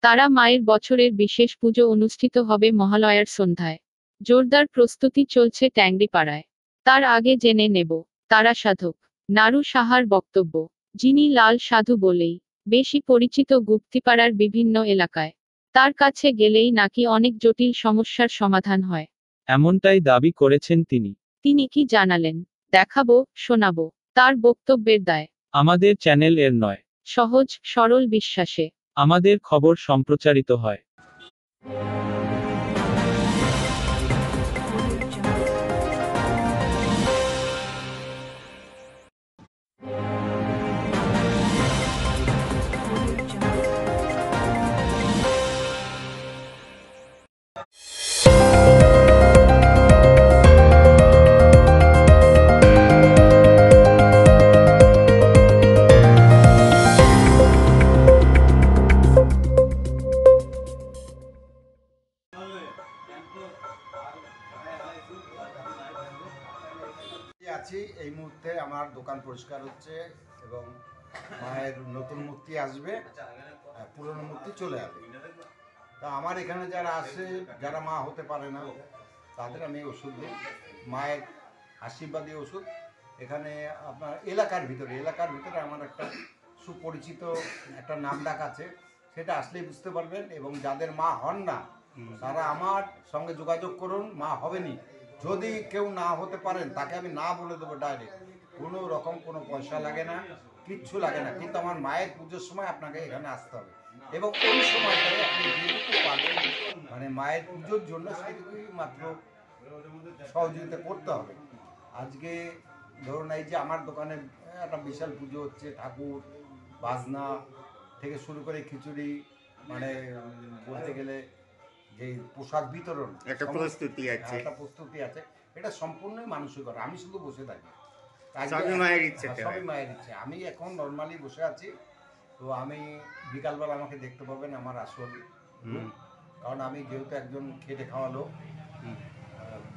তারা মায়ের বছরের বিশেষ পুজো অনুষ্ঠিত হবে মহালয়ার সন্ধ্যায়। জোরদার প্রস্তুতি চলছে ট্যাংরিপাড়ায়। তার আগে জেনে নেব তারা সাধক নারু সাহার বক্তব্য, যিনি লাল সাধু বলেই বেশি পরিচিত গুপ্তিপাড়ার বিভিন্ন এলাকায়। তার কাছে গেলেই নাকি অনেক জটিল সমস্যার সমাধান হয়, এমনটাই দাবি করেছেন তিনি। তিনি কি জানালেন দেখাবো, শোনাবো। তার বক্তব্যের দায় আমাদের চ্যানেল এর নয়। সহজ সরল বিশ্বাসে আমাদের খবর সম্প্রচারিত হয়। আছি এই মুহূর্তে আমার দোকান পরিষ্কার হচ্ছে এবং মায়ের নতুন মূর্তি আসবে, পুরনো মূর্তি চলে যাবে। তা আমার এখানে যারা আসে, যারা মা হতে পারে না, তাদের আমি ওষুধ দিই, মায়ের আশীর্বাদী ওষুধ। এখানে আপনার এলাকার ভিতরে আমার একটা সুপরিচিত একটা নামডাক আছে, সেটা আসলেই বুঝতে পারবেন। এবং যাদের মা হন না তারা আমার সঙ্গে যোগাযোগ করুন, মা হবেনি। যদি কেউ না হতে পারেন তাকে আমি না বলে দেবো ডাইরেক্ট, কোনো রকম কোনো পয়সা লাগে না, কিচ্ছু লাগে না। কিন্তু আমার মায়ের পুজোর সময় আপনাকে এখানে আসতে হবে এবং ওই সময়টায় আপনি যেটুকু পাবেন মানে মায়ের পুজোর জন্য সেটুকুই মাত্র সহযোগিতা করতে হবে। আজকে ধরুন এই যে আমার দোকানে একটা বিশাল পুজো হচ্ছে, ঠাকুর বাজনা থেকে শুরু করে খিচুড়ি, মানে বলতে গেলে যে পোশাক বিতরণ একটা প্রস্তুতি আছে, এটা সম্পূর্ণই মানুষই করে। আমি শুধু বসে থাকি, সবই মায়ের ইচ্ছে। আমি এখন নর্মালি বসে আছি, তো আমি বিকালবেলা আমাকে দেখতে পাবেন আমার আসল রূপ। কারণ আমি যেহেতু একজন খেটে খাওয়া লোক,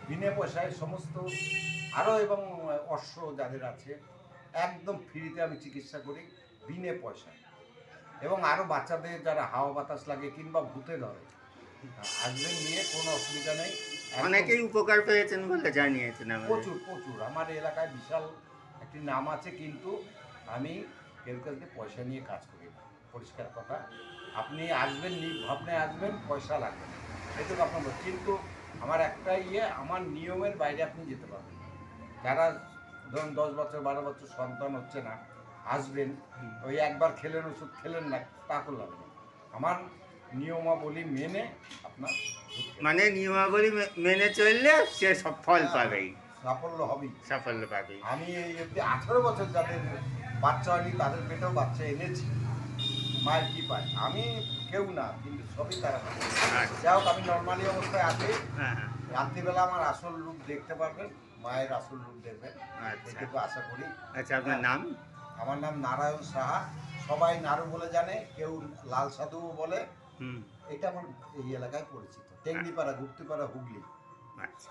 বিনা পয়সায় সমস্ত আরও এবং অশ্ব যাদের আছে একদম ফ্রিতে আমি চিকিৎসা করি বিনা পয়সায়। এবং আরও বাচ্চাদের যারা হাওয়া বাতাস লাগে কিংবা ভূতে ধরে, আসবেন, নিয়ে কোনো অসুবিধা নেই। অনেকেই উপকার পেয়েছেন বলে জানিয়েছেন। প্রচুর আমার এলাকায় বিশাল একটি নাম আছে, কিন্তু আমি কেউ কাউকে পয়সা নিয়ে কাজ করি না, পরিষ্কার কথা। আপনি আসবেন, নির্ভাবনায় আসবেন, পয়সা লাগবে না, এটুকু আপনার। কিন্তু আমার একটা আমার নিয়মের বাইরে আপনি যেতে পারবেন না। যারা ধরুন 10 বছর 12 বছর সন্তান হচ্ছে না, আসবেন, ওই একবার খেলেন ওষুধ খেলেন না, তা করলাম না। আমার নিয়মাবলী মেনে আপনার মানে নিয়মাবলী মেনে চললে সে সব ফল পাবেই, সাফল্য পাবেই। আমি এই অবধি 18 বছর যাদের বাচ্চা হয়নি তাদের পেটেও বাচ্চা এনেছি মায়ের কৃপায়। আমি কেউ না, কিন্তু সবই তারা। যাই হোক, আমি নর্মালি অবস্থায় আছি। রাত্রিবেলা আমার আসল রূপ দেখতে পারবেন, মায়ের আসল রূপ দেখবেন, এটুকু আশা করি। আচ্ছা, আপনার নাম? আমার নাম নারায়ণ সাহা, সবাই নাড়ু বলে জানে, কেউ লাল সাধুও বলে। এটা আমার এই এলাকায় পরিচিত, টেঙ্গিপাড়া, গুপ্তিপাড়া, হুগলি। আচ্ছা।